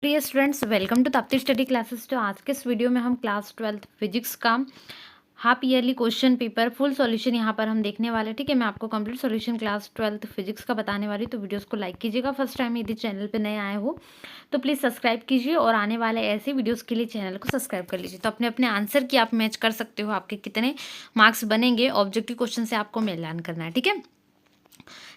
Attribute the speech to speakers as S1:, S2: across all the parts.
S1: प्रिय students, welcome to Tapti study classes. तो आज के इस वीडियो में हम क्लास 12th फिजिक्स का half yearly question paper full solution यहाँ पर हम देखने वाले हैं। ठीक है, मैं आपको complete solution class 12th physics का बताने वाली हूँ। तो वीडियोस को लाइक कीजिएगा। फर्स्ट टाइम यदि चैनल पे नए आए हो तो प्लीज़ सब्सक्राइब कीजिए और आने वाले ऐसे वीडियोज़ के लिए चैनल को सब्सक्राइब कर लीजिए। तो अपने अपने आंसर की आप मैच कर सकते हो, आपके कितने मार्क्स बनेंगे ऑब्जेक्टिव क्वेश्चन से आपको मिलान करना है। ठीक है,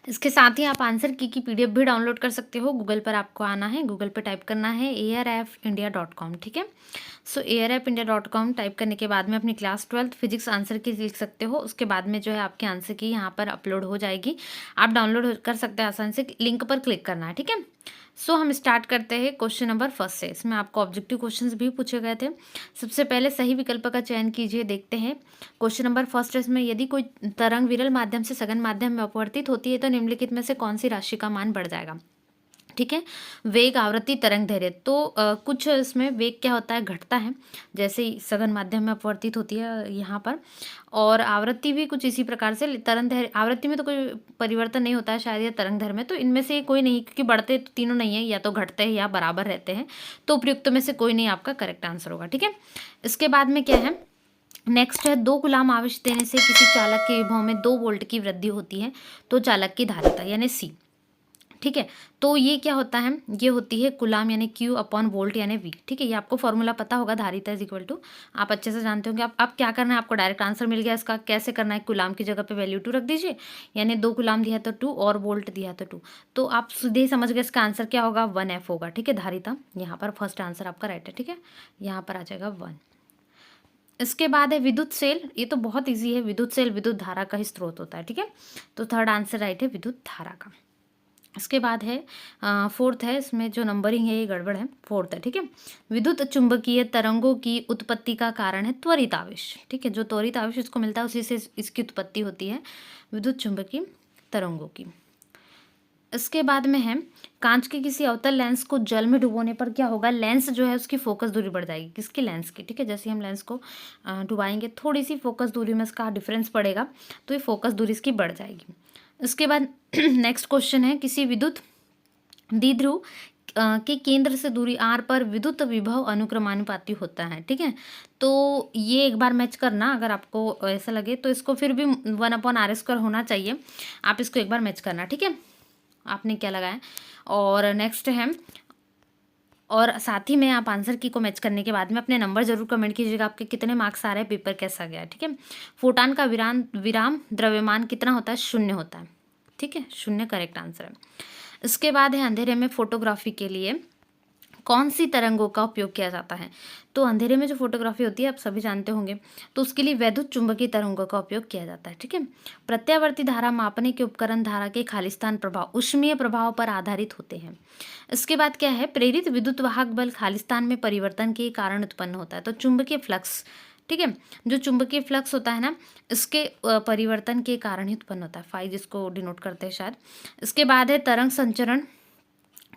S1: इसके साथ ही आप आंसर की पीडीएफ भी डाउनलोड कर सकते हो। गूगल पर आपको आना है, गूगल पर टाइप करना है arfindia.com। ठीक है, सो arfindia.com टाइप करने के बाद में अपनी क्लास 12th फिजिक्स आंसर की लिख सकते हो। उसके बाद में जो है आपके आंसर की यहाँ पर अपलोड हो जाएगी, आप डाउनलोड कर सकते हैं आसानी से। लिंक पर क्लिक करना है। ठीक है, सो हम स्टार्ट करते हैं क्वेश्चन नंबर फर्स्ट से। इसमें आपको ऑब्जेक्टिव क्वेश्चंस भी पूछे गए थे। सबसे पहले सही विकल्प का चयन कीजिए। देखते हैं क्वेश्चन नंबर फर्स्ट। इसमें यदि कोई तरंग विरल माध्यम से सघन माध्यम में अपवर्तित होती है तो निम्नलिखित में से कौन सी राशि का मान बढ़ जाएगा। ठीक है, वेग, आवृत्ति, तरंग दैर्घ्य। तो कुछ इसमें वेग क्या होता है, घटता है जैसे ही सघन माध्यम में अपवर्तित होती है यहाँ पर। और आवृत्ति भी कुछ इसी प्रकार से। तरंग दैर्घ्य, आवृत्ति में तो कोई परिवर्तन नहीं होता है शायद, या तरंग दैर्घ्य में। तो इनमें से कोई नहीं, क्योंकि बढ़ते तो तीनों नहीं है, या तो घटते हैं या बराबर रहते हैं। तो उपयुक्त में से कोई नहीं आपका करेक्ट आंसर होगा। ठीक है, इसके बाद में क्या है, नेक्स्ट है 2 कूलाम आवेश देने से किसी चालक के विभव में 2 वोल्ट की वृद्धि होती है तो चालक की धारिता यानी सी। ठीक है, तो ये क्या होता है, ये होती है कूलाम यानी क्यू अपॉन वोल्ट यानी वी। ठीक है, ये आपको फॉर्मूला पता होगा, धारिता इज इक्वल टू, आप अच्छे से जानते होंगे। आप क्या करना है, आपको डायरेक्ट आंसर मिल गया इसका। कैसे करना है, कूलाम की जगह पे वैल्यू 2 रख दीजिए, यानी 2 कूलाम दिया तो 2 और वोल्ट दिया तो 2। तो आप सीधे ही समझ गए इसका आंसर क्या होगा, 1F होगा। ठीक है, धारिता यहाँ पर फर्स्ट आंसर आपका राइट है। ठीक है, यहाँ पर आ जाएगा 1। इसके बाद है विद्युत सेल। ये तो बहुत इजी है, विद्युत सेल विद्युत धारा का ही स्रोत होता है। ठीक है, तो थर्ड आंसर राइट है विद्युत धारा का। इसके बाद है फोर्थ है, इसमें जो नंबरिंग है ये गड़बड़ है, फोर्थ है। ठीक है, विद्युत चुंबकीय तरंगों की उत्पत्ति का कारण है त्वरित आवेश। ठीक है, जो त्वरित आवेश इसको मिलता है उसी से इसकी उत्पत्ति होती है, विद्युत चुंबकीय तरंगों की। इसके बाद में है कांच के किसी अवतल लेंस को जल में डुबोने पर क्या होगा, लेंस जो है उसकी फोकस दूरी बढ़ जाएगी। किसकी, लेंस की। ठीक है, जैसे हम लेंस को डुबाएंगे थोड़ी सी फोकस दूरी में इसका डिफरेंस पड़ेगा, तो ये फोकस दूरी इसकी बढ़ जाएगी। इसके बाद नेक्स्ट क्वेश्चन है, किसी विद्युत द्विध्रुव के केंद्र से दूरी r पर विद्युत विभव अनुक्रमानुपाती होता है। ठीक है, तो ये एक बार मैच करना, अगर आपको ऐसा लगे तो इसको फिर भी 1/r² होना चाहिए, आप इसको एक बार मैच करना। ठीक है, आपने क्या लगाया। और नेक्स्ट है, और साथ ही में आप आंसर की को मैच करने के बाद में अपने नंबर जरूर कमेंट कीजिएगा, आपके कितने मार्क्स आ रहे हैं, पेपर कैसा गया। ठीक है, फोटान का विराम द्रव्यमान कितना होता है, 0 होता है। ठीक है, 0 करेक्ट आंसर है। इसके बाद है अंधेरे में फोटोग्राफी के लिए कौन सी तरंगों का उपयोग किया जाता है। तो अंधेरे में जो फोटोग्राफी होती है आप सभी जानते होंगे, तो उसके लिए वैद्युत चुंबकीय तरंगों का उपयोग किया जाता है। ठीक है, प्रत्यावर्ती धारा मापने के उपकरण धारा के खालिस्तान प्रभाव, ऊष्मीय प्रभाव पर आधारित होते हैं। इसके बाद क्या है, प्रेरित विद्युत वाहक बल खालिस्तान में परिवर्तन के कारण उत्पन्न होता है। तो चुंबकीय फ्लक्स, ठीक है, जो चुंबकीय फ्लक्स होता है ना, इसके परिवर्तन के कारण ही उत्पन्न होता है। 5 जिसको डिनोट करते हैं शायद। इसके बाद है तरंग संचरण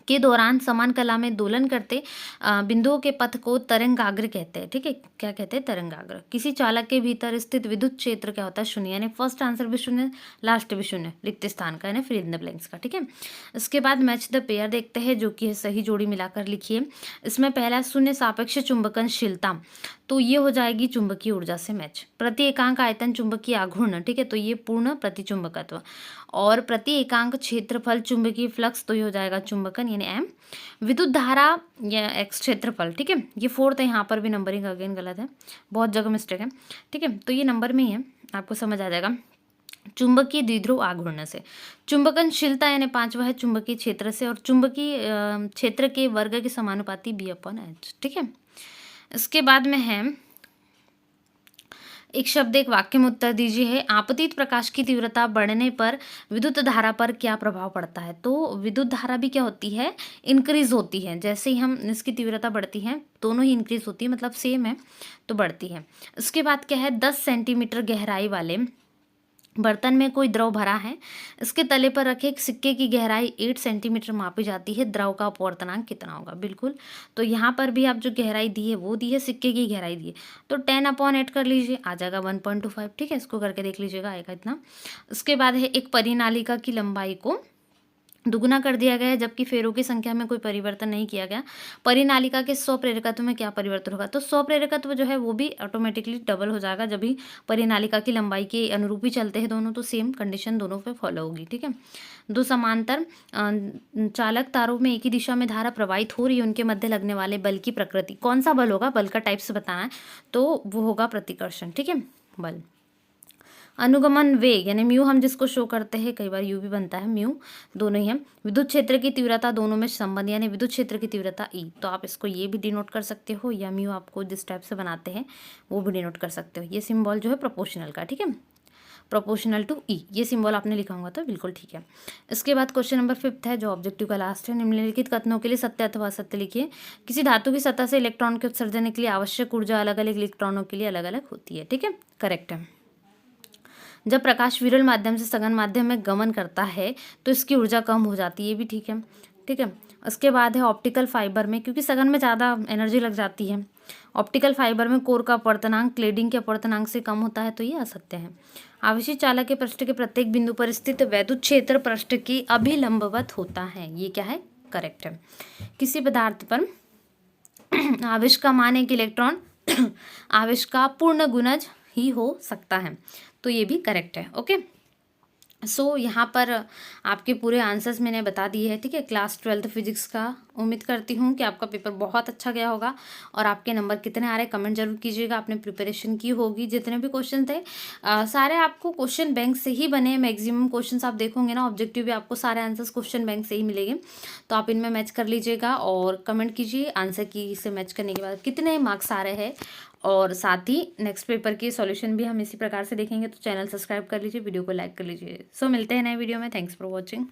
S1: के दौरान समान कला में दोलन करते बिंदुओं के पथ को तरंगाग्र कहते हैं। ठीक है, क्या कहते हैं, तरंगाग्र। किसी चालक के भीतर स्थित विद्युत क्षेत्र क्या होता है, 0, यानी फर्स्ट आंसर भी 0, लास्ट भी 0, रिक्त स्थान का यानी फिल इन द ब्लैंक्स का। ठीक है, इसके बाद मैच द पेयर देखते हैं, जो कि है सही जोड़ी मिलाकर लिखिए। इसमें पहला 0 सापेक्ष चुंबकनशीलता, तो ये हो जाएगी चुंबकीय ऊर्जा से मैच। प्रति एकांक आयतन चुंबकीय आघूर्ण, ठीक है, तो ये पूर्ण प्रतिचुंबकत्व। और प्रति एकांक क्षेत्रफल चुंबकीय फ्लक्स, तो ये हो जाएगा चुंबकन यानी एम। विद्युत धारा या एक्स क्षेत्रफल, ठीक है, ये फोर्थ है, यहाँ पर भी नंबरिंग अगेन गलत है, बहुत जगह मिस्टेक है। ठीक है, तो ये नंबर में ही है, आपको समझ आ जाएगा। चुंबकीय द्विध्रुव आघूर्ण से। चुंबकनशीलता यानी 5वां है चुंबकीय क्षेत्र से, और चुंबकीय क्षेत्र के वर्ग के समानुपाती B/H। ठीक है, इसके बाद में है एक शब्द एक वाक्य में उत्तर दीजिए है, आपतित प्रकाश की तीव्रता बढ़ने पर विद्युत धारा पर क्या प्रभाव पड़ता है। तो विद्युत धारा भी क्या होती है, इंक्रीज होती है। जैसे ही हम इसकी तीव्रता बढ़ती है, दोनों ही इंक्रीज होती है, मतलब सेम है तो बढ़ती है। उसके बाद क्या है, 10 सेंटीमीटर गहराई वाले बर्तन में कोई द्रव भरा है, इसके तले पर रखे एक सिक्के की गहराई 8 सेंटीमीटर मापी जाती है, द्रव का अपवर्तनांक कितना होगा। बिल्कुल, तो यहाँ पर भी आप जो गहराई दी है वो दी है, सिक्के की गहराई दी है, तो 10/8 कर लीजिए, आ जाएगा 1.25। ठीक है, इसको करके देख लीजिएगा, आएगा इतना। उसके बाद है एक परिनालिका की लंबाई को दुगुना कर दिया गया है, जबकि फेरों की संख्या में कोई परिवर्तन नहीं किया गया। परिनालिका के स्वप्रेरकत्व में क्या परिवर्तन होगा? तो स्वप्रेरकत्व जो है वो भी ऑटोमेटिकली डबल हो जाएगा, जब भी परिनालिका की लंबाई के अनुरूप ही चलते हैं दोनों, तो सेम कंडीशन दोनों पे फॉलो होगी, ठीक है। दो समांतर चालक तारों में एक ही दिशा में धारा प्रवाहित हो रही है, उनके मध्य लगने वाले बल की प्रकृति। कौन सा बल होगा? बल का टाइप्स बताना है, तो वो होगा प्रतिकर्षण, ठीक है, बल। अनुगमन वेग यानी म्यू हम जिसको शो करते हैं, कई बार यू भी बनता है, म्यू दोनों ही है। विद्युत क्षेत्र की तीव्रता दोनों में संबंध यानी विद्युत क्षेत्र की तीव्रता ई, तो आप इसको ये भी डिनोट कर सकते हो, या म्यू आपको जिस टाइप से बनाते हैं वो भी डिनोट कर सकते हो। ये सिंबल जो है प्रोपोर्शनल का, ठीक है, प्रोपोर्शनल टू ई, ये सिंबल आपने लिखा होगा तो बिल्कुल ठीक है। इसके बाद क्वेश्चन नंबर 5 है जो ऑब्जेक्टिव का लास्ट है। निम्नलिखित कथनों के लिए सत्य अथवा असत्य लिखिए। किसी धातु की सतह से इलेक्ट्रॉन के उत्सर्जन के लिए आवश्यक ऊर्जा अलग अलग इलेक्ट्रॉनों के लिए अलग अलग होती है, ठीक है, करेक्ट है। जब प्रकाश विरल माध्यम से सघन माध्यम में गमन करता है तो इसकी ऊर्जा कम हो जाती है, ये भी ठीक है, ठीक है। उसके बाद है ऑप्टिकल फाइबर में, क्योंकि सघन में ज़्यादा एनर्जी लग जाती है, ऑप्टिकल फाइबर में कोर का अपवर्तनांक क्लेडिंग के अपवर्तनांक से कम होता है, तो ये असत्य है। आवेशित चालक के पृष्ठ के प्रत्येक बिंदु पर स्थित वैद्युत क्षेत्र पृष्ठ की अभिलंबवत होता है, ये क्या है? करेक्ट है। किसी पदार्थ पर आवेश का मान एक इलेक्ट्रॉन आवेश का पूर्ण गुणज ही हो सकता है, तो ये भी करेक्ट है। ओके, सो यहाँ पर आपके पूरे आंसर्स मैंने बता दिए हैं, ठीक है, क्लास 12th फिजिक्स का। उम्मीद करती हूँ कि आपका पेपर बहुत अच्छा गया होगा, और आपके नंबर कितने आ रहे हैं कमेंट जरूर कीजिएगा। आपने प्रिपरेशन की होगी, जितने भी क्वेश्चन थे सारे आपको क्वेश्चन बैंक से ही बने। मैक्सिमम क्वेश्चंस आप देखोगे ना, ऑब्जेक्टिव भी आपको सारे आंसर्स क्वेश्चन बैंक से ही मिलेंगे, तो आप इनमें मैच कर लीजिएगा और कमेंट कीजिए आंसर की से मैच करने के बाद कितने मार्क्स आ रहे हैं। और साथ ही नेक्स्ट पेपर के सॉल्यूशन भी हम इसी प्रकार से देखेंगे, तो चैनल सब्सक्राइब कर लीजिए, वीडियो को लाइक कर लीजिए। सो मिलते हैं नए वीडियो में। Thanks for watching.